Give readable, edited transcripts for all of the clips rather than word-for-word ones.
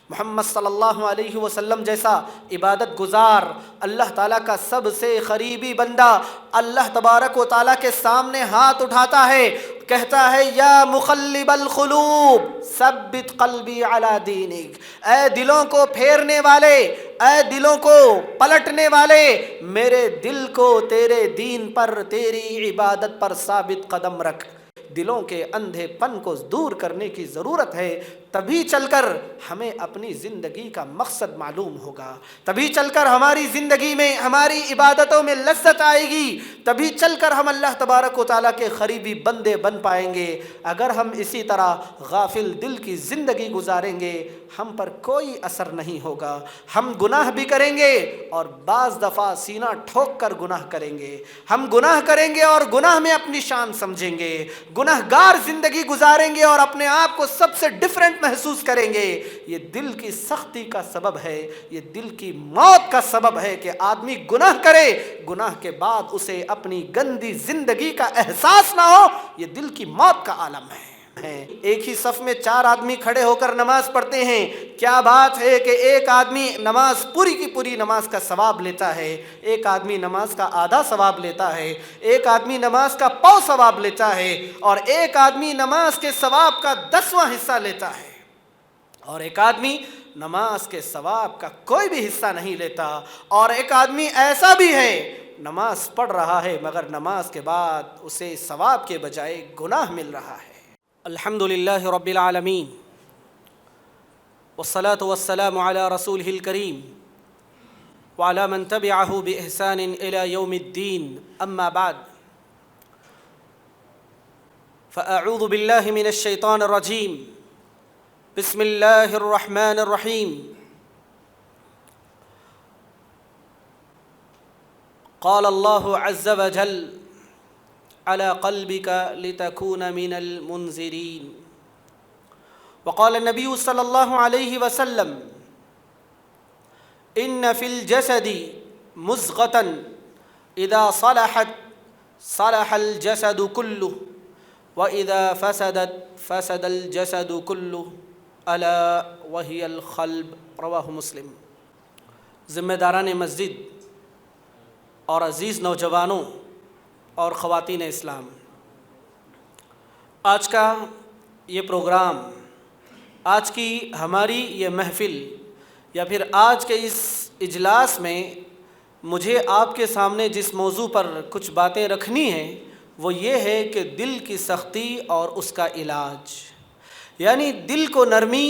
محمد صلی اللہ علیہ وسلم جیسا عبادت گزار، اللہ تعالیٰ کا سب سے قریبی بندہ اللہ تبارک و تعالیٰ کے سامنے ہاتھ اٹھاتا ہے، کہتا ہے یا مقلب القلوب ثبت قلبی علی دینک، اے دلوں کو پھیرنے والے، اے دلوں کو پلٹنے والے، میرے دل کو تیرے دین پر، تیری عبادت پر ثابت قدم رکھ۔ دلوں کے اندھے پن کو دور کرنے کی ضرورت ہے، تبھی چل کر ہمیں اپنی زندگی کا مقصد معلوم ہوگا، تبھی چل کر ہماری زندگی میں، ہماری عبادتوں میں لذت آئے گی، تبھی چل کر ہم اللہ تبارک و تعالیٰ کے قریبی بندے بن پائیں گے۔ اگر ہم اسی طرح غافل دل کی زندگی گزاریں گے، ہم پر کوئی اثر نہیں ہوگا، ہم گناہ بھی کریں گے اور بعض دفعہ سینہ ٹھوک کر گناہ کریں گے، ہم گناہ کریں گے اور گناہ میں اپنی شان سمجھیں گے، گناہ گار زندگی گزاریں گے اور اپنے آپ کو سب سے ڈیفرنٹ محسوس کریں گے۔ یہ دل کی سختی کا سبب ہے، یہ دل کی موت کا سبب ہے کہ آدمی گناہ کرے، گناہ کے بعد اسے اپنی گندی زندگی کا احساس نہ ہو، یہ دل کی موت کا عالم ہے۔ ایک ہی صف میں 4 آدمی کھڑے ہو کر نماز پڑھتے ہیں، کیا بات ہے کہ ایک آدمی نماز پوری کی پوری نماز کا ثواب لیتا ہے، ایک آدمی نماز کا آدھا ثواب لیتا ہے، ایک آدمی نماز کا پاؤ ثواب لیتا ہے، اور ایک آدمی نماز کے ثواب کا 10واں حصہ لیتا ہے، اور ایک آدمی نماز کے ثواب کا کوئی بھی حصہ نہیں لیتا، اور ایک آدمی ایسا بھی ہے نماز پڑھ رہا ہے مگر نماز کے بعد اسے ثواب کے بجائے گناہ مل رہا ہے۔ الحمد للہ رب العالمین والصلاة والسلام علی رسولہ الکریم وعلی من تبعہ بإحسان إلی یوم الدین، اما بعد فأعوذ باللہ من الشیطان الرجیم، بسم اللہ الرحمن الرحیم۔ قال اللہ عز وجل على قلبك لتكون من المنذرين، وقال النبي صلى الله عليه وسلم إن في الجسد مضغة إذا صلحت صلح الجسد كله وإذا فسدت فسد الجسد كله ألا وهي القلب، رواه مسلم۔ ذمہ داران مسجد اور عزیز نوجوانوں اور خواتین اسلام، آج کا یہ پروگرام، آج کی ہماری یہ محفل، یا پھر آج کے اس اجلاس میں مجھے آپ کے سامنے جس موضوع پر کچھ باتیں رکھنی ہیں وہ یہ ہے کہ دل کی سختی اور اس کا علاج، یعنی دل کو نرمی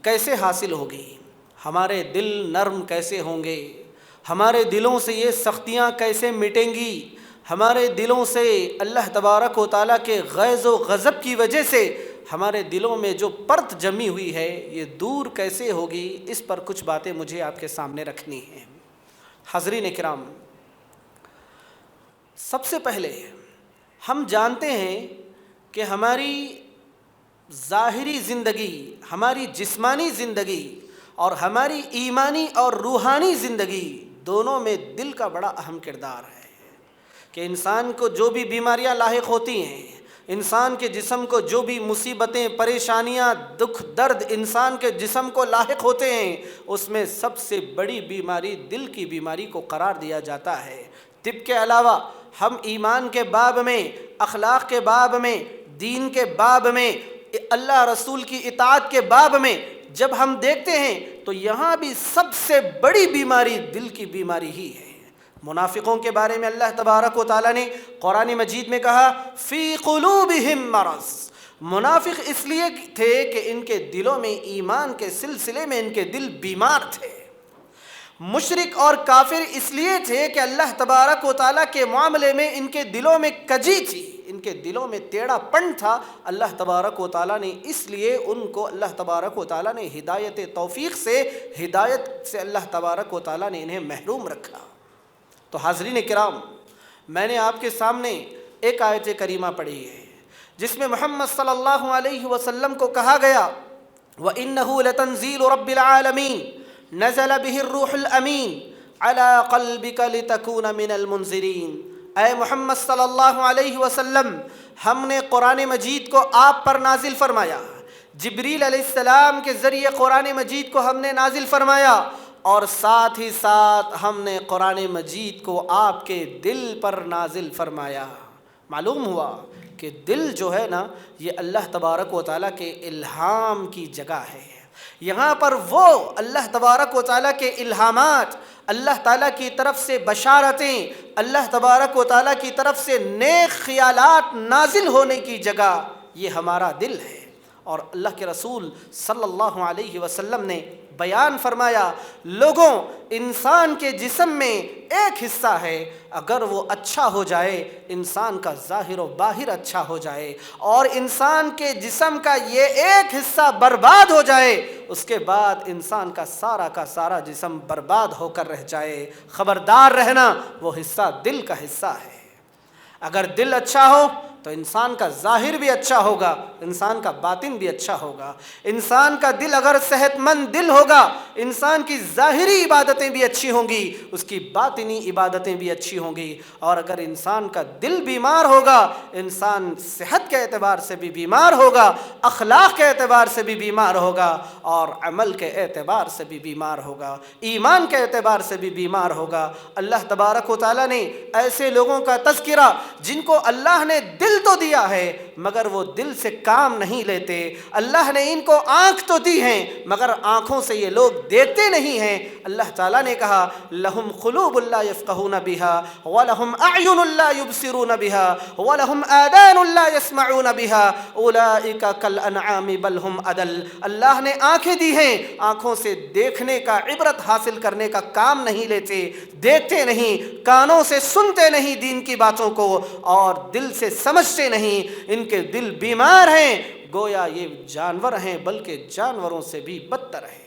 کیسے حاصل ہوگی، ہمارے دل نرم کیسے ہوں گے، ہمارے دلوں سے یہ سختیاں کیسے مٹیں گی، ہمارے دلوں سے اللہ تبارک و تعالیٰ کے غیظ و غضب کی وجہ سے ہمارے دلوں میں جو پرت جمی ہوئی ہے یہ دور کیسے ہوگی، اس پر کچھ باتیں مجھے آپ کے سامنے رکھنی ہیں۔ حاضرین کرام، سب سے پہلے ہم جانتے ہیں کہ ہماری ظاہری زندگی، ہماری جسمانی زندگی اور ہماری ایمانی اور روحانی زندگی دونوں میں دل کا بڑا اہم کردار ہے، کہ انسان کو جو بھی بیماریاں لاحق ہوتی ہیں، انسان کے جسم کو جو بھی مصیبتیں، پریشانیاں، دکھ، درد انسان کے جسم کو لاحق ہوتے ہیں، اس میں سب سے بڑی بیماری دل کی بیماری کو قرار دیا جاتا ہے۔ طب کے علاوہ ہم ایمان کے باب میں، اخلاق کے باب میں، دین کے باب میں، اللہ رسول کی اطاعت کے باب میں جب ہم دیکھتے ہیں تو یہاں بھی سب سے بڑی بیماری دل کی بیماری ہی ہے۔ منافقوں کے بارے میں اللہ تبارک و تعالیٰ نے قرآن مجید میں کہا فی قلوبہم مرض، منافق اس لیے تھے کہ ان کے دلوں میں ایمان کے سلسلے میں ان کے دل بیمار تھے۔ مشرک اور کافر اس لیے تھے کہ اللہ تبارک و تعالیٰ کے معاملے میں ان کے دلوں میں کجی تھی، ان کے دلوں میں ٹیڑھا پن تھا۔ اللہ تبارک و تعالیٰ نے اس لیے ان کو، اللہ تبارک و تعالیٰ نے ہدایت توفیق سے، ہدایت سے اللہ تبارک و تعالیٰ نے انہیں محروم رکھا۔ تو حاضرین کرام، میں نے آپ کے سامنے ایک آیت کریمہ پڑھی ہے جس میں محمد صلی اللہ علیہ وسلم کو کہا گیا وَإِنَّهُ لَتَنزِيلُ رَبِّ الْعَالَمِينَ نَزَلَ بِهِ الرُّوحُ الْأَمِينُ عَلَى قَلْبِكَ لِتَكُونَ مِنَ الْمُنذِرِينَ۔ اے محمد صلی اللہ علیہ وسلم، ہم نے قرآن مجید کو آپ پر نازل فرمایا جبریل علیہ السلام کے ذریعے قرآن مجید کو ہم نے نازل فرمایا، اور ساتھ ہی ساتھ ہم نے قرآن مجید کو آپ کے دل پر نازل فرمایا۔ معلوم ہوا کہ دل جو ہے نا، یہ اللہ تبارک و تعالیٰ کے الہام کی جگہ ہے۔ یہاں پر وہ اللہ تبارک و تعالیٰ کے الہامات، اللہ تعالیٰ کی طرف سے بشارتیں، اللہ تبارک و تعالیٰ کی طرف سے نیک خیالات نازل ہونے کی جگہ یہ ہمارا دل ہے۔ اور اللہ کے رسول صلی اللہ علیہ وسلم نے بیان فرمایا، لوگوں، انسان کے جسم میں ایک حصہ ہے، اگر وہ اچھا ہو جائے انسان کا ظاہر و باہر اچھا ہو جائے، اور انسان کے جسم کا یہ ایک حصہ برباد ہو جائے اس کے بعد انسان کا سارا جسم برباد ہو کر رہ جائے۔ خبردار رہنا، وہ حصہ دل کا حصہ ہے۔ اگر دل اچھا ہو تو انسان کا ظاہر بھی اچھا ہوگا، انسان کا باطن بھی اچھا ہوگا۔ انسان کا دل اگر صحت مند دل ہوگا، انسان کی ظاہری عبادتیں بھی اچھی ہوں گی، اس کی باطنی عبادتیں بھی اچھی ہوں گی۔ اور اگر انسان کا دل بیمار ہوگا، انسان صحت کے اعتبار سے بھی بیمار ہوگا، اخلاق کے اعتبار سے بھی بیمار ہوگا، اور عمل کے اعتبار سے بھی بیمار ہوگا، ایمان کے اعتبار سے بھی بیمار ہوگا۔ اللہ تبارک و تعالیٰ نے ایسے لوگوں کا تذکرہ جن کو اللہ نے دل تو دیا ہے مگر وہ دل سے کام نہیں لیتے۔ اللہ نے ان کو آنکھ تو دی ہیں مگر آنکھوں سے یہ لوگ دیکھتے نہیں ہیں۔ اللہ تعالیٰ نے کہا، لہم قلوب لا یفقہون بہا ولہم اعین لا یبصرون بہا ولہم آذان لا یسمعون بہا اولئک کالانعام بل ہم اضل۔ اللہ نے آنکھیں دی ہیں، آنکھوں سے دیکھنے کا، عبرت حاصل کرنے کا کام نہیں لیتے، دیکھتے نہیں، کانوں سے سنتے نہیں دین کی باتوں کو، اور دل سے سمجھتے نہیں۔ ان کے دل بیمار ہیں، گویا یہ جانور ہیں بلکہ جانوروں سے بھی بدتر ہیں۔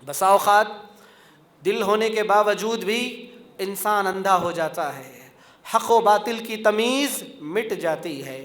بسا اوقات دل ہونے کے باوجود بھی انسان اندھا ہو جاتا ہے، حق و باطل کی تمیز مٹ جاتی ہے۔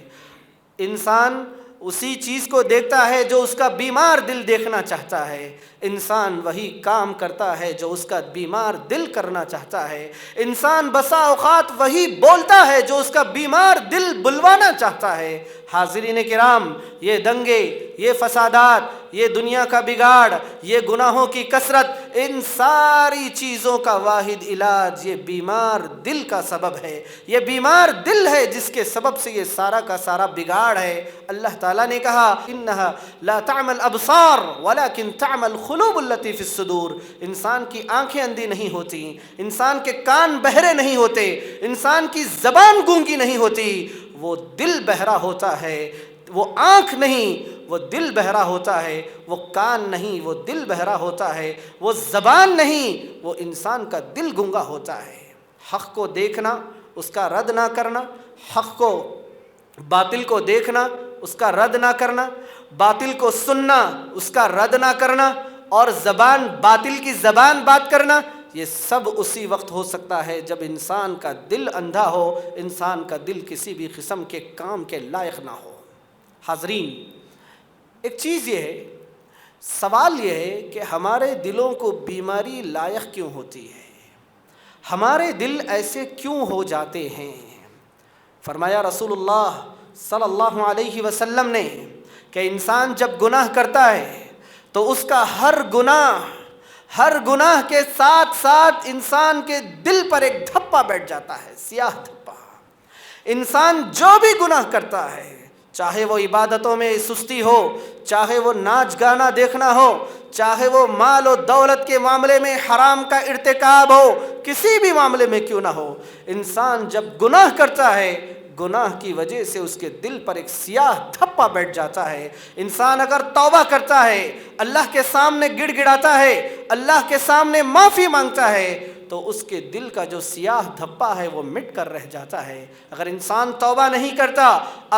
انسان اسی چیز کو دیکھتا ہے جو اس کا بیمار دل دیکھنا چاہتا ہے، انسان وہی کام کرتا ہے جو اس کا بیمار دل کرنا چاہتا ہے، انسان بسا اوقات وہی بولتا ہے جو اس کا بیمار دل بلوانا چاہتا ہے۔ حاضرین کرام، یہ دنگے، یہ فسادات، یہ دنیا کا بگاڑ، یہ گناہوں کی کثرت، ان ساری چیزوں کا واحد علاج یہ بیمار دل کا سبب ہے۔ یہ بیمار دل ہے جس کے سبب سے یہ سارا کا سارا بگاڑ ہے۔ اللہ تعالیٰ نے کہا، انہا لا تعمل ابصار ولکن تعمل قلوب التی فی الصدور۔ انسان کی آنکھیں اندھی نہیں ہوتی، انسان کے کان بہرے نہیں ہوتے، انسان کی زبان گونگی نہیں ہوتی، وہ دل بہرا ہوتا ہے۔ وہ آنکھ نہیں، وہ دل بہرا ہوتا ہے، وہ کان نہیں، وہ دل بہرا ہوتا ہے، وہ زبان نہیں، وہ انسان کا دل گنگا ہوتا ہے۔ حق کو دیکھنا، اس کا رد نہ کرنا، حق کو، باطل کو دیکھنا، اس کا رد نہ کرنا، باطل کو سننا، اس کا رد نہ کرنا، اور زبان، باطل کی زبان بات کرنا، یہ سب اسی وقت ہو سکتا ہے جب انسان کا دل اندھا ہو، انسان کا دل کسی بھی قسم کے کام کے لائق نہ ہو۔ حاضرین، ایک چیز یہ ہے، سوال یہ ہے کہ ہمارے دلوں کو بیماری لائق کیوں ہوتی ہے؟ ہمارے دل ایسے کیوں ہو جاتے ہیں؟ فرمایا رسول اللہ صلی اللہ علیہ وسلم نے کہ انسان جب گناہ کرتا ہے تو اس کا ہر گناہ کے ساتھ ساتھ انسان کے دل پر ایک دھپا بیٹھ جاتا ہے، سیاہ دھپا۔ انسان جو بھی گناہ کرتا ہے، چاہے وہ عبادتوں میں سستی ہو، چاہے وہ ناچ گانا دیکھنا ہو، چاہے وہ مال و دولت کے معاملے میں حرام کا ارتکاب ہو، کسی بھی معاملے میں کیوں نہ ہو، انسان جب گناہ کرتا ہے، گناہ کی وجہ سے اس کے دل پر ایک سیاہ دھپا بیٹھ جاتا ہے۔ انسان اگر توبہ کرتا ہے، اللہ کے سامنے گڑ گڑاتا ہے، اللہ کے سامنے معافی مانگتا ہے، تو اس کے دل کا جو سیاہ دھپا ہے وہ مٹ کر رہ جاتا ہے۔ اگر انسان توبہ نہیں کرتا،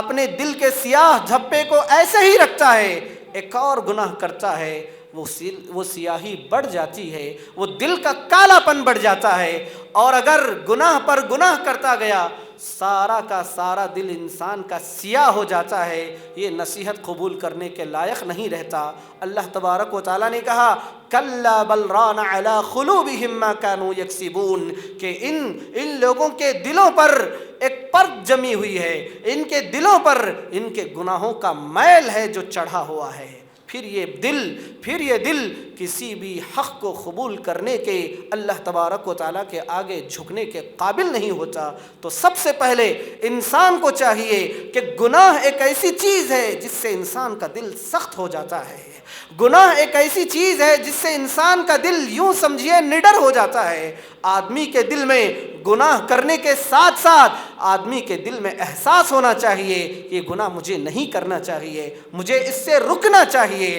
اپنے دل کے سیاہ دھپے کو ایسے ہی رکھتا ہے، ایک اور گناہ کرتا ہے، وہ سیاہی بڑھ جاتی ہے، وہ دل کا کالا پن بڑھ جاتا ہے۔ اور اگر گناہ پر گناہ کرتا گیا، سارا کا سارا دل انسان کا سیاہ ہو جاتا ہے، یہ نصیحت قبول کرنے کے لائق نہیں رہتا۔ اللہ تبارک و تعالیٰ نے کہا، کلا بل ران علی قلوبہم ما کانوا یکسبون، کہ ان لوگوں کے دلوں پر ایک پرت جمی ہوئی ہے، ان کے دلوں پر ان کے گناہوں کا میل ہے جو چڑھا ہوا ہے۔ پھر یہ دل کسی بھی حق کو قبول کرنے کے، اللہ تبارک و تعالیٰ کے آگے جھکنے کے قابل نہیں ہوتا۔ تو سب سے پہلے انسان کو چاہیے کہ گناہ ایک ایسی چیز ہے جس سے انسان کا دل سخت ہو جاتا ہے، گناہ ایک ایسی چیز ہے جس سے انسان کا دل یوں سمجھیے نڈر ہو جاتا ہے۔ آدمی کے دل میں گناہ کرنے کے ساتھ ساتھ آدمی کے دل میں احساس ہونا چاہیے کہ یہ گناہ مجھے نہیں کرنا چاہیے، مجھے اس سے رکنا چاہیے۔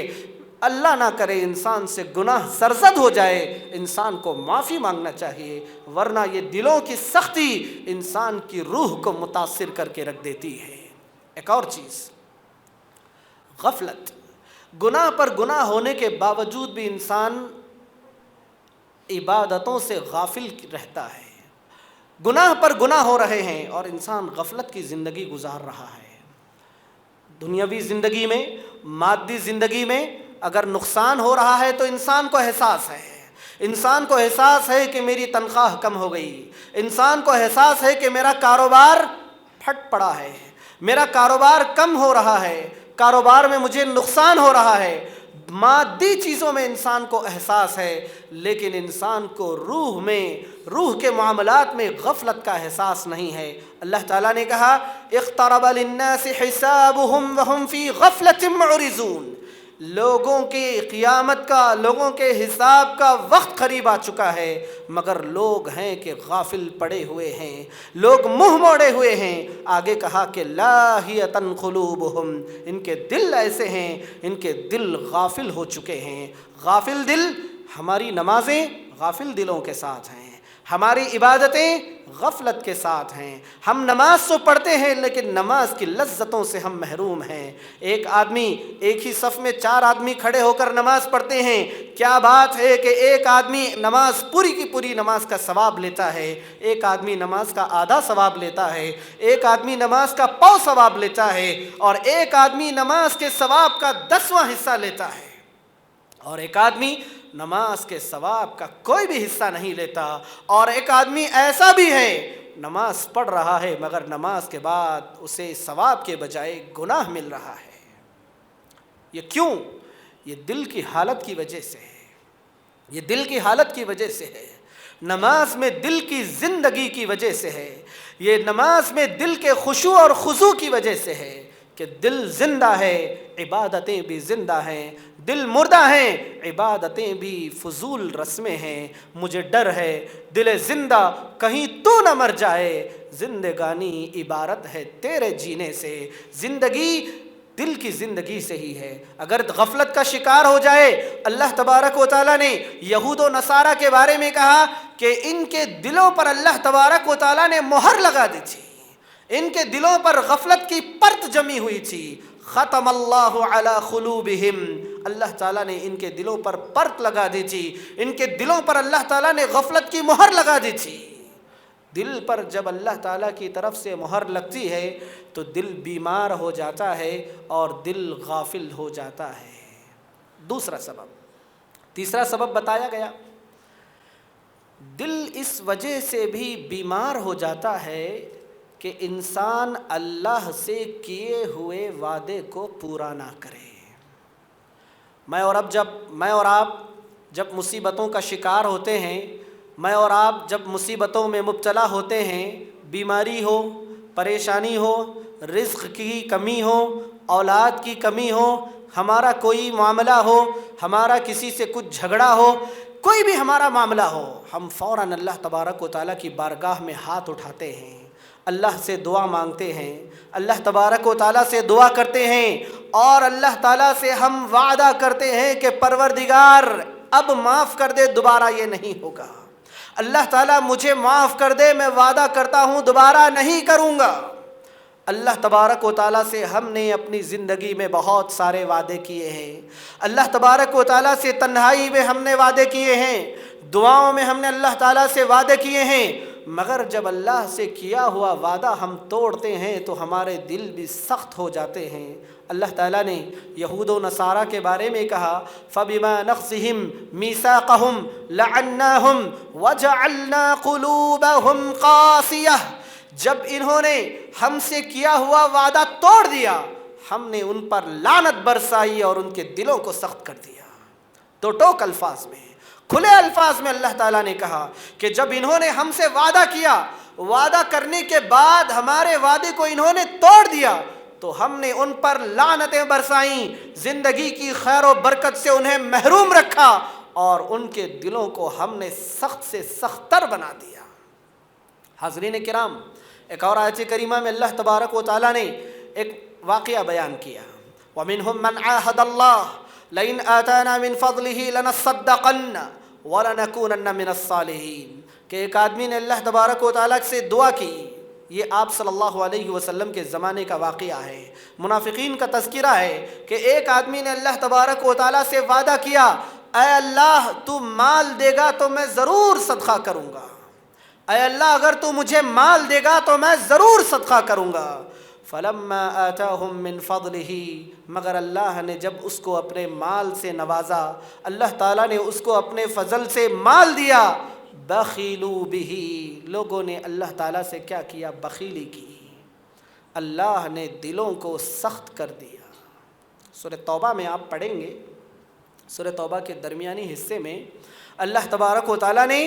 اللہ نہ کرے انسان سے گناہ سرزد ہو جائے، انسان کو معافی مانگنا چاہیے، ورنہ یہ دلوں کی سختی انسان کی روح کو متاثر کر کے رکھ دیتی ہے۔ ایک اور چیز، غفلت۔ گناہ پر گناہ ہونے کے باوجود بھی انسان عبادتوں سے غافل رہتا ہے۔ گناہ پر گناہ ہو رہے ہیں اور انسان غفلت کی زندگی گزار رہا ہے۔ دنیاوی زندگی میں، مادی زندگی میں اگر نقصان ہو رہا ہے تو انسان کو احساس ہے، انسان کو احساس ہے کہ میری تنخواہ کم ہو گئی، انسان کو احساس ہے کہ میرا کاروبار پھٹ پڑا ہے، میرا کاروبار کم ہو رہا ہے، کاروبار میں مجھے نقصان ہو رہا ہے۔ مادی چیزوں میں انسان کو احساس ہے، لیکن انسان کو روح کے معاملات میں غفلت کا احساس نہیں ہے۔ اللہ تعالیٰ نے کہا اقترب للناس حسابهم وهم فی غفلۃ معرضون، لوگوں کی قیامت کا، لوگوں کے حساب کا وقت قریب آ چکا ہے، مگر لوگ ہیں کہ غافل پڑے ہوئے ہیں، لوگ منہ موڑے ہوئے ہیں۔ آگے کہا کہ لاہیۃ قلوبہم، ان کے دل ایسے ہیں، ان کے دل غافل ہو چکے ہیں۔ غافل دل، ہماری نمازیں غافل دلوں کے ساتھ ہیں، ہماری عبادتیں غفلت کے ساتھ ہیں۔ ہم نماز تو پڑھتے ہیں لیکن نماز کی لذتوں سے ہم محروم ہیں۔ ایک آدمی، ایک ہی صف میں 4 آدمی کھڑے ہو کر نماز پڑھتے ہیں، کیا بات ہے کہ ایک آدمی نماز پوری کی پوری نماز کا ثواب لیتا ہے، ایک آدمی نماز کا آدھا ثواب لیتا ہے، ایک آدمی نماز کا پاؤ ثواب لیتا ہے، اور ایک آدمی نماز کے ثواب کا 10واں حصہ لیتا ہے، اور ایک آدمی نماز کے ثواب کا کوئی بھی حصہ نہیں لیتا، اور ایک آدمی ایسا بھی ہے نماز پڑھ رہا ہے مگر نماز کے بعد اسے ثواب کے بجائے گناہ مل رہا ہے۔ یہ کیوں؟ یہ دل کی حالت کی وجہ سے ہے، یہ دل کی حالت کی وجہ سے ہے، نماز میں دل کی زندگی کی وجہ سے ہے، یہ نماز میں دل کے خشوع اور خضوع کی وجہ سے ہے کہ دل زندہ ہے، عبادتیں بھی زندہ ہیں، دل مردہ ہیں، عبادتیں بھی فضول رسمیں ہیں۔ مجھے ڈر ہے دل زندہ کہیں تو نہ مر جائے، زندگانی عبارت ہے تیرے جینے سے، زندگی دل کی زندگی سے ہی ہے۔ اگر غفلت کا شکار ہو جائے، اللہ تبارک و تعالیٰ نے یہود و نصارہ کے بارے میں کہا کہ ان کے دلوں پر اللہ تبارک و تعالیٰ نے مہر لگا دی تھی، ان کے دلوں پر غفلت کی پرت جمی ہوئی تھی۔ ختم اللہ علی قلوبہم، اللہ تعالیٰ نے ان کے دلوں پر پرت لگا دی تھی، ان کے دلوں پر اللہ تعالیٰ نے غفلت کی مہر لگا دی تھی۔ دل پر جب اللہ تعالیٰ کی طرف سے مہر لگتی ہے تو دل بیمار ہو جاتا ہے اور دل غافل ہو جاتا ہے۔ دوسرا سبب، تیسرا سبب بتایا گیا، دل اس وجہ سے بھی بیمار ہو جاتا ہے کہ انسان اللہ سے کیے ہوئے وعدے کو پورا نہ کرے۔ میں اور آپ جب مصیبتوں کا شکار ہوتے ہیں، میں اور آپ جب مصیبتوں میں مبتلا ہوتے ہیں، بیماری ہو، پریشانی ہو، رزق کی کمی ہو، اولاد کی کمی ہو، ہمارا کوئی معاملہ ہو، ہمارا کسی سے کچھ جھگڑا ہو، کوئی بھی ہمارا معاملہ ہو، ہم فوراً اللہ تبارک و تعالیٰ کی بارگاہ میں ہاتھ اٹھاتے ہیں، اللہ سے دعا مانگتے ہیں، اللہ تبارک و تعالیٰ سے دعا کرتے ہیں، اور اللہ تعالیٰ سے ہم وعدہ کرتے ہیں کہ پروردگار اب معاف کر دے، دوبارہ یہ نہیں ہوگا، اللہ تعالیٰ مجھے معاف کر دے، میں وعدہ کرتا ہوں دوبارہ نہیں کروں گا۔ اللہ تبارک و تعالیٰ سے ہم نے اپنی زندگی میں بہت سارے وعدے کیے ہیں، اللہ تبارک و تعالیٰ سے تنہائی میں ہم نے وعدے کیے ہیں، دعاؤں میں ہم نے اللہ تعالیٰ سے وعدے کیے ہیں، مگر جب اللہ سے کیا ہوا وعدہ ہم توڑتے ہیں تو ہمارے دل بھی سخت ہو جاتے ہیں۔ اللہ تعالیٰ نے یہود و نصارہ کے بارے میں کہا فَبِمَا نَقْضِهِمْ مِيثَاقَهُمْ لَعَنَّاهُمْ وَجَعَلْنَا قُلُوبَهُمْ قَاسِيَةً، جب انہوں نے ہم سے کیا ہوا وعدہ توڑ دیا ہم نے ان پر لعنت برسائی اور ان کے دلوں کو سخت کر دیا۔ دو ٹوک الفاظ میں، کھلے الفاظ میں اللہ تعالیٰ نے کہا کہ جب انہوں نے ہم سے وعدہ کیا، وعدہ کرنے کے بعد ہمارے وعدے کو انہوں نے توڑ دیا تو ہم نے ان پر لعنتیں برسائیں، زندگی کی خیر و برکت سے انہیں محروم رکھا اور ان کے دلوں کو ہم نے سخت سے سخت تر بنا دیا۔ حاضرین کرام، ایک اور آیت کریمہ میں اللہ تبارک و تعالیٰ نے ایک واقعہ بیان کیا، وَمِنْهُمْ مَنْ عَاهَدَ اللَّهَ لَئِنْ آتَانَا مِنْ فَضْلِهِ لَنَصَّدَّقَنَّ وَلَنَكُونَنَّ مِنَ الصَّالِحِينَ، کہ ایک آدمی نے اللہ تبارک و تعالیٰ سے دعا کی۔ یہ آپ صلی اللہ علیہ وسلم کے زمانے کا واقعہ ہے، منافقین کا تذکرہ ہے کہ ایک آدمی نے اللہ تبارک و تعالیٰ سے وعدہ کیا، اے اللہ تو مال دے گا تو میں ضرور صدقہ کروں گا، اے اللہ اگر تو مجھے مال دے گا تو میں ضرور صدقہ کروں گا۔ فَلَمَّا آتَاهُم مِّن فَضْلِهِ، مگر اللہ نے جب اس کو اپنے مال سے نوازا، اللہ تعالیٰ نے اس کو اپنے فضل سے مال دیا، بَخِلُوا بِهِ، لوگوں نے اللہ تعالیٰ سے کیا کیا؟ بخیلی کی، اللہ نے دلوں کو سخت کر دیا۔ سورہ توبہ میں آپ پڑھیں گے، سورہ توبہ کے درمیانی حصے میں اللہ تبارک و تعالیٰ نے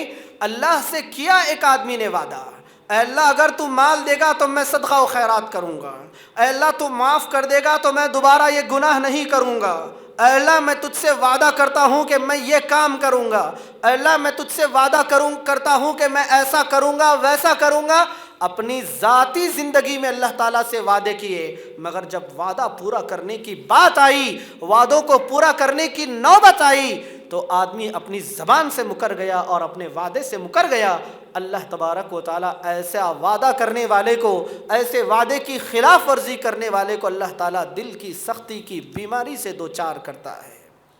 اللہ سے کیا، ایک آدمی نے وعدہ، اے اللہ اگر تو مال دے گا تو میں صدقہ و خیرات کروں گا، اے اللہ تو معاف کر دے گا تو میں دوبارہ یہ گناہ نہیں کروں گا، اے اللہ میں تجھ سے وعدہ کرتا ہوں کہ میں یہ کام کروں گا، اے اللہ میں تجھ سے وعدہ کرتا ہوں کہ میں ایسا کروں گا ویسا کروں گا۔ اپنی ذاتی زندگی میں اللہ تعالیٰ سے وعدے کیے، مگر جب وعدہ پورا کرنے کی بات آئی، وعدوں کو پورا کرنے کی نوبت آئی تو آدمی اپنی زبان سے مکر گیا اور اپنے وعدے سے مکر گیا۔ اللہ تبارک و تعالیٰ ایسا وعدہ کرنے والے کو، ایسے وعدے کی خلاف ورزی کرنے والے کو اللہ تعالیٰ دل کی سختی کی بیماری سے دوچار کرتا ہے۔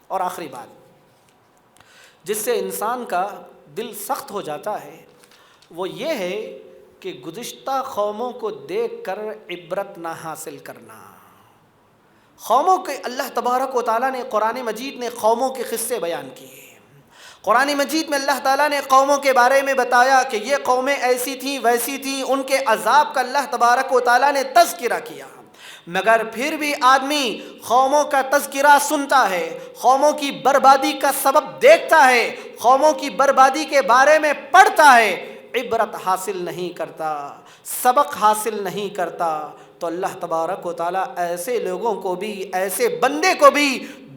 اور آخری بات جس سے انسان کا دل سخت ہو جاتا ہے وہ یہ ہے کہ گزشتہ قوموں کو دیکھ کر عبرت نہ حاصل کرنا۔ قوموں کے اللہ تبارک و تعالیٰ نے قرآن مجید نے قوموں کے قصے بیان کیے۔ قرآن مجید میں اللہ تعالیٰ نے قوموں کے بارے میں بتایا کہ یہ قومیں ایسی تھیں ویسی تھیں، ان کے عذاب کا اللہ تبارک و تعالیٰ نے تذکرہ کیا، مگر پھر بھی آدمی قوموں کا تذکرہ سنتا ہے، قوموں کی بربادی کا سبب دیکھتا ہے، قوموں کی بربادی کے بارے میں پڑھتا ہے، عبرت حاصل نہیں کرتا، سبق حاصل نہیں کرتا، تو اللہ تبارک و تعالیٰ ایسے لوگوں کو بھی، ایسے بندے کو بھی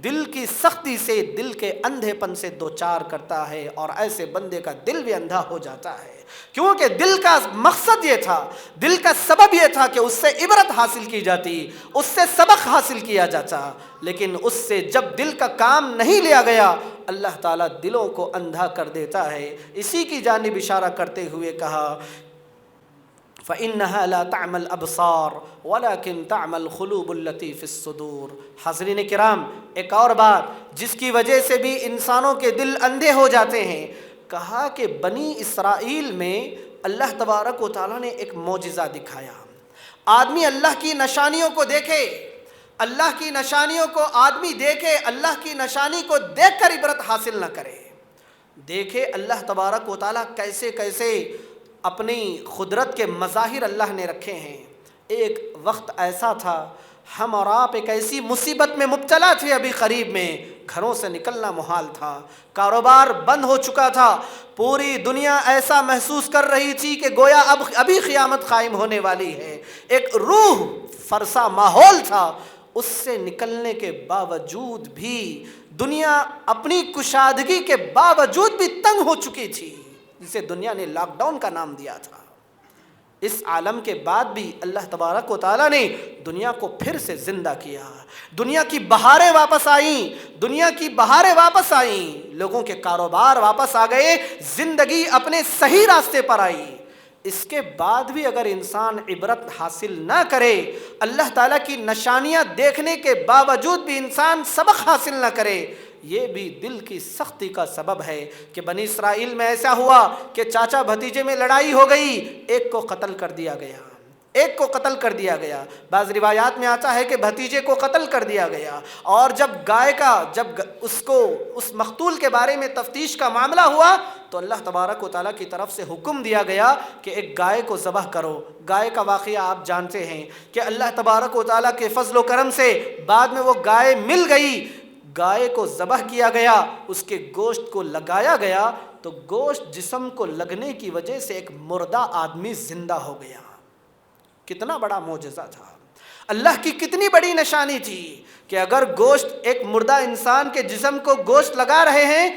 دل کی سختی سے، دل کے اندھے پن سے دوچار کرتا ہے، اور ایسے بندے کا دل بھی اندھا ہو جاتا ہے، کیونکہ دل کا مقصد یہ تھا، دل کا سبب یہ تھا کہ اس سے عبرت حاصل کی جاتی، اس سے سبق حاصل کیا جاتا، لیکن اس سے جب دل کا کام نہیں لیا گیا اللہ تعالیٰ دلوں کو اندھا کر دیتا ہے۔ اسی کی جانب اشارہ کرتے ہوئے کہا فَإِنَّهَا لَا تَعْمَى الْأَبْصَارُ وَلَكِنْ تَعْمَى الْقُلُوبُ الَّتِي فِي الصُّدُورِ۔ حاضرین کرام، ایک اور بات جس کی وجہ سے بھی انسانوں کے دل اندھے ہو جاتے ہیں، کہا کہ بنی اسرائیل میں اللہ تبارک و تعالیٰ نے ایک معجزہ دکھایا۔ آدمی اللہ کی نشانیوں کو دیکھے، اللہ کی نشانیوں کو آدمی دیکھے، اللہ کی نشانی کو دیکھ کر عبرت حاصل نہ کرے، دیکھے اللہ تبارک و تعالیٰ کیسے کیسے اپنی قدرت کے مظاہر اللہ نے رکھے ہیں۔ ایک وقت ایسا تھا ہم اور آپ ایک ایسی مصیبت میں مبتلا تھے، ابھی قریب میں گھروں سے نکلنا محال تھا، کاروبار بند ہو چکا تھا، پوری دنیا ایسا محسوس کر رہی تھی کہ گویا ابھی قیامت قائم ہونے والی ہے، ایک روح فرسا ماحول تھا۔ اس سے نکلنے کے باوجود بھی دنیا اپنی کشادگی کے باوجود بھی تنگ ہو چکی تھی، جسے دنیا نے لاک ڈاؤن کا نام دیا تھا۔ اس عالم کے بعد بھی اللہ تبارک و تعالیٰ نے دنیا کو پھر سے زندہ کیا، دنیا کی بہاریں واپس آئیں، دنیا کی بہاریں واپس آئیں، لوگوں کے کاروبار واپس آ گئے، زندگی اپنے صحیح راستے پر آئی۔ اس کے بعد بھی اگر انسان عبرت حاصل نہ کرے، اللہ تعالیٰ کی نشانیاں دیکھنے کے باوجود بھی انسان سبق حاصل نہ کرے، یہ بھی دل کی سختی کا سبب ہے۔ کہ بنی اسرائیل میں ایسا ہوا کہ چاچا بھتیجے میں لڑائی ہو گئی، ایک کو قتل کر دیا گیا، ایک کو قتل کر دیا گیا، بعض روایات میں آتا ہے کہ بھتیجے کو قتل کر دیا گیا، اور جب اس مقتول کے بارے میں تفتیش کا معاملہ ہوا تو اللہ تبارک و تعالیٰ کی طرف سے حکم دیا گیا کہ ایک گائے کو ذبح کرو۔ گائے کا واقعہ آپ جانتے ہیں کہ اللہ تبارک و تعالیٰ کے فضل و کرم سے بعد میں وہ گائے مل گئی، گائے کو ذبح کیا گیا، اس کے گوشت کو لگایا گیا تو گوشت جسم کو لگنے کی وجہ سے ایک مردہ آدمی زندہ ہو گیا۔ کتنا بڑا معجزہ تھا، اللہ کی کتنی بڑی نشانی تھی کہ اگر گوشت، ایک مردہ انسان کے جسم کو گوشت لگا رہے ہیں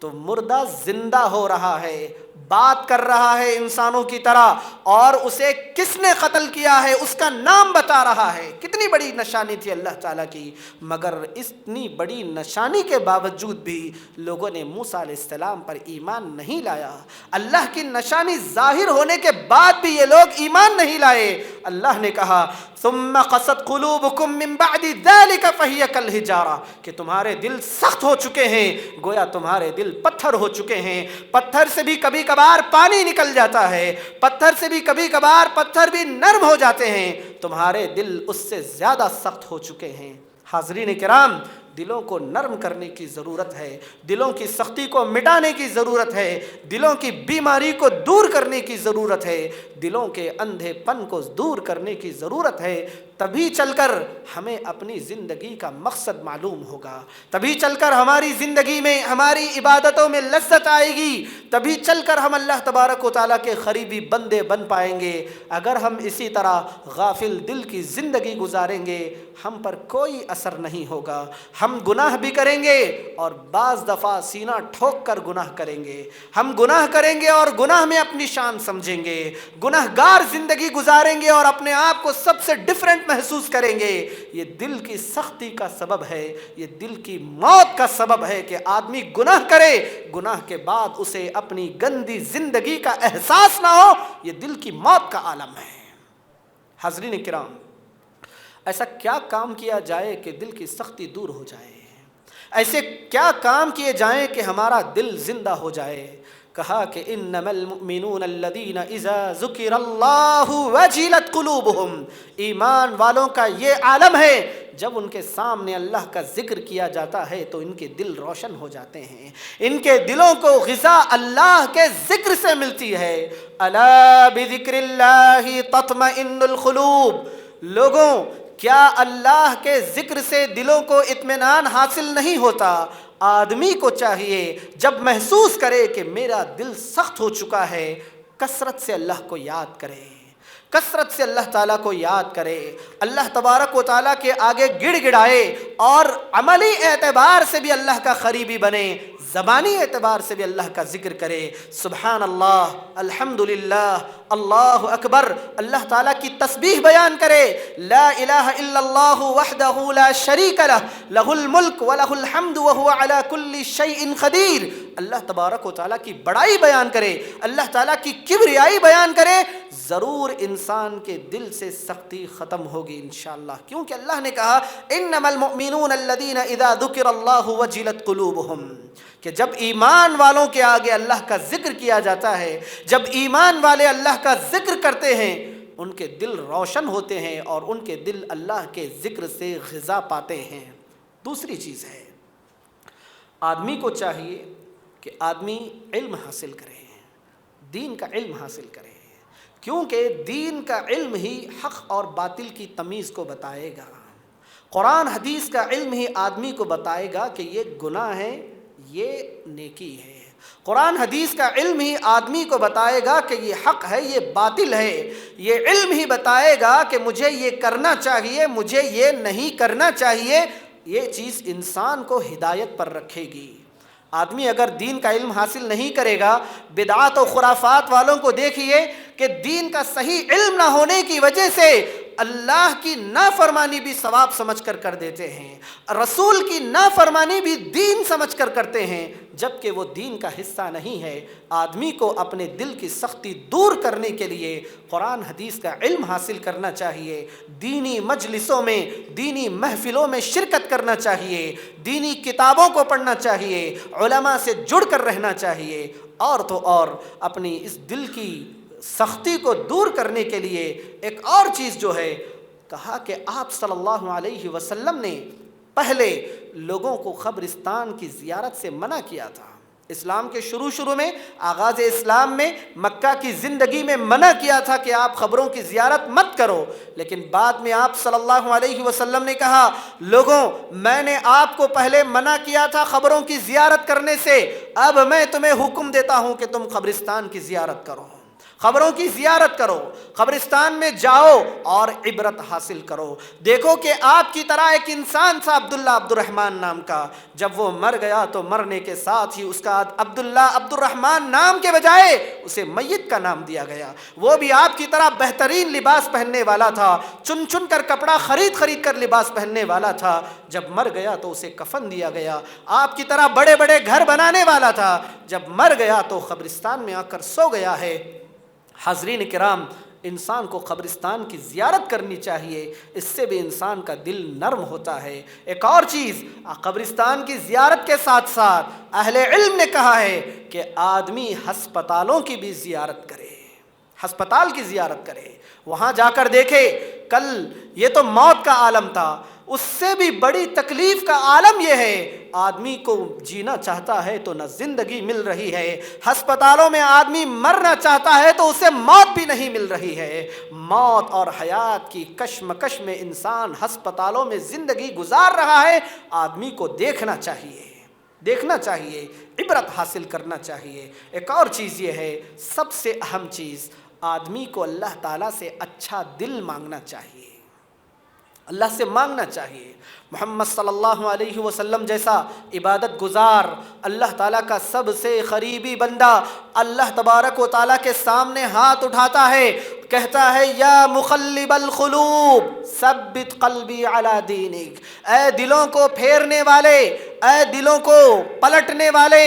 تو مردہ زندہ ہو رہا ہے، بات کر رہا ہے انسانوں کی طرح، اور اسے کس نے قتل کیا ہے اس کا نام بتا رہا ہے۔ کتنی بڑی نشانی تھی اللہ تعالیٰ کی، مگر اتنی بڑی نشانی کے باوجود بھی لوگوں نے موسیٰ علیہ السلام پر ایمان نہیں لایا۔ اللہ کی نشانی ظاہر ہونے کے بعد بھی یہ لوگ ایمان نہیں لائے۔ اللہ نے کہا ثم قست قلوبکم من بعد ذلک فہی کالحجارہ، کہ تمہارے دل سخت ہو چکے ہیں، گویا تمہارے دل پتھر ہو چکے ہیں۔ پتھر سے بھی کبھی کبھار پانی نکل جاتا ہے، پتھر سے بھی کبھی کبھار پتھر بھی نرم ہو جاتے ہیں، تمہارے دل اس سے زیادہ سخت ہو چکے ہیں۔ حاضرین کرام، دلوں کو نرم کرنے کی ضرورت ہے، دلوں کی سختی کو مٹانے کی ضرورت ہے، دلوں کی بیماری کو دور کرنے کی ضرورت ہے، دلوں کے اندھے پن کو دور کرنے کی ضرورت ہے۔ تبھی چل کر ہمیں اپنی زندگی کا مقصد معلوم ہوگا، تبھی چل کر ہماری زندگی میں، ہماری عبادتوں میں لذت آئے گی، تبھی چل کر ہم اللہ تبارک و تعالیٰ کے قریبی بندے بن پائیں گے۔ اگر ہم اسی طرح غافل دل کی زندگی گزاریں گے ہم پر کوئی اثر نہیں ہوگا، ہم گناہ بھی کریں گے اور بعض دفعہ سینہ ٹھوک کر گناہ کریں گے، ہم گناہ کریں گے اور گناہ میں اپنی شان سمجھیں گے، گناہ گار زندگی گزاریں گے اور اپنے آپ کو سب سے ڈیفرنٹ محسوس کریں گے۔ یہ دل کی سختی کا سبب ہے، یہ دل کی موت کا سبب ہے کہ آدمی گناہ کرے، گناہ کے بعد اسے اپنی گندی زندگی کا احساس نہ ہو، یہ دل کی موت کا عالم ہے۔ حاضرین کرام، ایسا کیا کام کیا جائے کہ دل کی سختی دور ہو جائے؟ ایسے کیا کام کیے جائیں کہ ہمارا دل زندہ ہو جائے؟ کہا کہ انما المؤمنون الذین اذا ذکر اللہ وجلت قلوبہم، ایمان والوں کا یہ عالم ہے جب ان کے سامنے اللہ کا ذکر کیا جاتا ہے تو ان کے دل روشن ہو جاتے ہیں، ان کے دلوں کو غذا اللہ کے ذکر سے ملتی ہے۔ الا بذکر اللہ تطمئن القلوب، لوگوں کیا اللہ کے ذکر سے دلوں کو اطمینان حاصل نہیں ہوتا؟ آدمی کو چاہیے جب محسوس کرے کہ میرا دل سخت ہو چکا ہے، کثرت سے اللہ کو یاد کرے، کثرت سے اللہ تعالیٰ کو یاد کرے، اللہ تبارک و تعالیٰ کے آگے گڑ گڑائے اور عملی اعتبار سے بھی اللہ کا قریبی بنے، زبانی اعتبار سے بھی اللہ کا ذکر کرے۔ سبحان اللہ، الحمدللہ، اللہ اکبر، اللہ تعالیٰ کی تسبیح بیان کرے، لا الہ الا اللہ وحدہ لا شریک لہ، لہ الملک ولہ الحمد وہو علی کل شیء قدیر، اللہ تبارک و تعالیٰ کی بڑائی بیان کرے، اللہ تعالیٰ کی کبریائی بیان کرے، ضرور انسان کے دل سے سختی ختم ہوگی انشاءاللہ، کیونکہ اللہ نے کہا انما المؤمنون الذین اذا ذکر اللہ وجلت قلوبہم، کہ جب ایمان والوں کے آگے اللہ کا ذکر کیا جاتا ہے، جب ایمان والے اللہ کا ذکر کرتے ہیں، ان کے دل روشن ہوتے ہیں اور ان کے دل اللہ کے ذکر سے غذا پاتے ہیں۔ دوسری چیز ہے، آدمی کو چاہیے کہ آدمی علم حاصل کرے، دین کا علم حاصل کرے، کیونکہ دین کا علم ہی حق اور باطل کی تمیز کو بتائے گا، قرآن حدیث کا علم ہی آدمی کو بتائے گا کہ یہ گناہ ہے، یہ نیکی ہے، قرآن حدیث کا علم ہی آدمی کو بتائے گا کہ یہ حق ہے، یہ باطل ہے، یہ علم ہی بتائے گا کہ مجھے یہ کرنا چاہیے، مجھے یہ نہیں کرنا چاہیے، یہ چیز انسان کو ہدایت پر رکھے گی۔ آدمی اگر دین کا علم حاصل نہیں کرے گا، بدعات و خرافات والوں کو دیکھیے کہ دین کا صحیح علم نہ ہونے کی وجہ سے اللہ کی نافرمانی بھی ثواب سمجھ کر کر دیتے ہیں، رسول کی نافرمانی بھی دین سمجھ کر کرتے ہیں، جبکہ وہ دین کا حصہ نہیں ہے۔ آدمی کو اپنے دل کی سختی دور کرنے کے لیے قرآن حدیث کا علم حاصل کرنا چاہیے، دینی مجلسوں میں، دینی محفلوں میں شرکت کرنا چاہیے، دینی کتابوں کو پڑھنا چاہیے، علماء سے جڑ کر رہنا چاہیے، اور تو اور اپنی اس دل کی سختی کو دور کرنے کے لیے ایک اور چیز جو ہے کہا کہ آپ صلی اللہ علیہ وسلم نے پہلے لوگوں کو قبرستان کی زیارت سے منع کیا تھا۔ اسلام کے شروع میں آغاز اسلام میں مکہ کی زندگی میں منع کیا تھا کہ آپ قبروں کی زیارت مت کرو، لیکن بعد میں آپ صلی اللہ علیہ وسلم نے کہا لوگوں میں نے آپ کو پہلے منع کیا تھا قبروں کی زیارت کرنے سے، اب میں تمہیں حکم دیتا ہوں کہ تم قبرستان کی زیارت کرو، قبروں کی زیارت کرو، قبرستان میں جاؤ اور عبرت حاصل کرو۔ دیکھو کہ آپ کی طرح ایک انسان تھا عبداللہ عبد الرحمن نام کا، جب وہ مر گیا تو مرنے کے ساتھ ہی اس کا عبداللہ عبد الرحمن نام کے بجائے اسے میت کا نام دیا گیا۔ وہ بھی آپ کی طرح بہترین لباس پہننے والا تھا، چن چن کر کپڑا خرید کر لباس پہننے والا تھا، جب مر گیا تو اسے کفن دیا گیا۔ آپ کی طرح بڑے بڑے گھر بنانے والا تھا، جب مر گیا تو قبرستان میں آ کر سو گیا ہے۔ حاضرین کرام، انسان کو قبرستان کی زیارت کرنی چاہیے، اس سے بھی انسان کا دل نرم ہوتا ہے۔ ایک اور چیز، قبرستان کی زیارت کے ساتھ ساتھ اہل علم نے کہا ہے کہ آدمی ہسپتالوں کی بھی زیارت کرے، ہسپتال کی زیارت کرے، وہاں جا کر دیکھے۔ کل یہ تو موت کا عالم تھا، اس سے بھی بڑی تکلیف کا عالم یہ ہے، آدمی کو جینا چاہتا ہے تو نہ زندگی مل رہی ہے، ہسپتالوں میں آدمی مرنا چاہتا ہے تو اسے موت بھی نہیں مل رہی ہے۔ موت اور حیات کی کشمکش میں انسان ہسپتالوں میں زندگی گزار رہا ہے، آدمی کو دیکھنا چاہیے، عبرت حاصل کرنا چاہیے۔ ایک اور چیز یہ ہے، سب سے اہم چیز، آدمی کو اللہ تعالیٰ سے اچھا دل مانگنا چاہیے، اللہ سے مانگنا چاہیے۔ محمد صلی اللہ علیہ وسلم جیسا عبادت گزار، اللہ تعالیٰ کا سب سے قریبی بندہ اللہ تبارک و تعالیٰ کے سامنے ہاتھ اٹھاتا ہے، کہتا ہے یا مقلب القلوب ثبت قلبی علی دینک، اے دلوں کو پھیرنے والے، اے دلوں کو پلٹنے والے،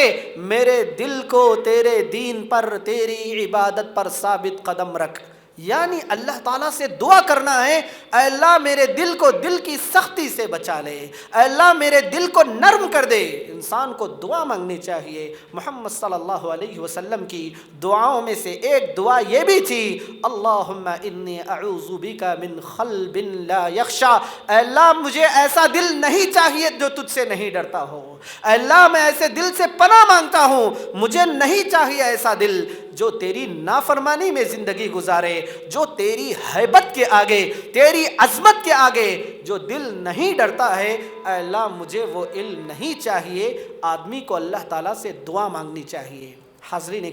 میرے دل کو تیرے دین پر، تیری عبادت پر ثابت قدم رکھ۔ یعنی اللہ تعالیٰ سے دعا کرنا ہے، اے اللہ میرے دل کو دل کی سختی سے بچا لے، اے اللہ میرے دل کو نرم کر دے۔ انسان کو دعا مانگنی چاہیے۔ محمد صلی اللہ علیہ وسلم کی دعاؤں میں سے ایک دعا یہ بھی تھی، اللہم انی اعوذ بک من قلب لا یخشع، اے اللہ مجھے ایسا دل نہیں چاہیے جو تجھ سے نہیں ڈرتا ہو، اے اللہ میں ایسے دل سے پناہ مانگتا ہوں، مجھے نہیں چاہیے ایسا دل جو تیری نافرمانی میں زندگی گزارے، جو تیری ہیبت کے آگے، تیری عظمت کے آگے جو دل نہیں ڈرتا ہے، اے اللہ مجھے وہ علم نہیں چاہیے۔ آدمی کو اللہ تعالیٰ سے دعا مانگنی چاہیے۔ حاضرین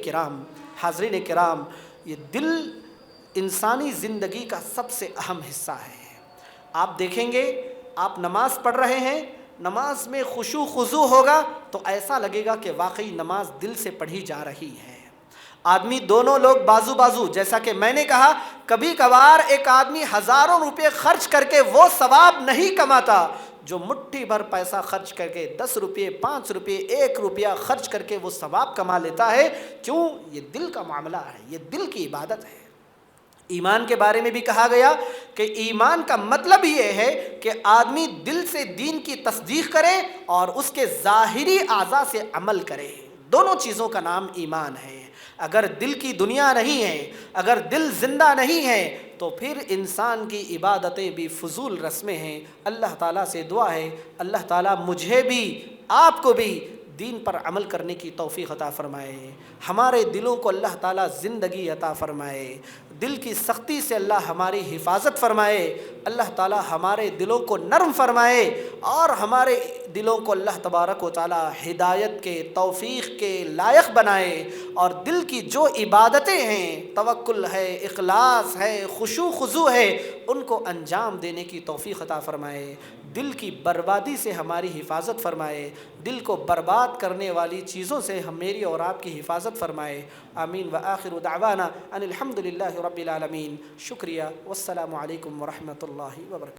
کرام، یہ دل انسانی زندگی کا سب سے اہم حصہ ہے۔ آپ دیکھیں گے، آپ نماز پڑھ رہے ہیں، نماز میں خشوع خضوع ہوگا تو ایسا لگے گا کہ واقعی نماز دل سے پڑھی جا رہی ہے۔ آدمی دونوں لوگ بازو جیسا کہ میں نے کہا، کبھی کبھار ایک آدمی ہزاروں روپے خرچ کر کے وہ ثواب نہیں کماتا جو مٹھی بھر پیسہ خرچ کر کے 10 روپے 5 روپے 1 روپیہ خرچ کر کے وہ ثواب کما لیتا ہے۔ کیوں؟ یہ دل کا معاملہ ہے، یہ دل کی عبادت ہے۔ ایمان کے بارے میں بھی کہا گیا کہ ایمان کا مطلب یہ ہے کہ آدمی دل سے دین کی تصدیق کرے اور اس کے ظاہری اعضاء سے عمل کرے، دونوں چیزوں کا نام ایمان ہے۔ اگر دل کی دنیا نہیں ہے، اگر دل زندہ نہیں ہے تو پھر انسان کی عبادتیں بھی فضول رسمیں ہیں۔ اللہ تعالیٰ سے دعا ہے، اللہ تعالیٰ مجھے بھی آپ کو بھی دین پر عمل کرنے کی توفیق عطا فرمائے، ہمارے دلوں کو اللہ تعالیٰ زندگی عطا فرمائے، دل کی سختی سے اللہ ہماری حفاظت فرمائے، اللہ تعالیٰ ہمارے دلوں کو نرم فرمائے اور ہمارے دلوں کو اللہ تبارک و تعالیٰ ہدایت کے، توفیق کے لائق بنائے، اور دل کی جو عبادتیں ہیں، توکل ہے، اخلاص ہے، خشوع خضوع ہے، ان کو انجام دینے کی توفیق عطا فرمائے، دل کی بربادی سے ہماری حفاظت فرمائے، دل کو برباد کرنے والی چیزوں سے میری اور آپ کی حفاظت فرمائے۔ آمین وآخر دعوانا ان الحمد للہ رب العالمین۔ شکریہ، والسلام علیکم ورحمۃ اللہ وبرکاتہ۔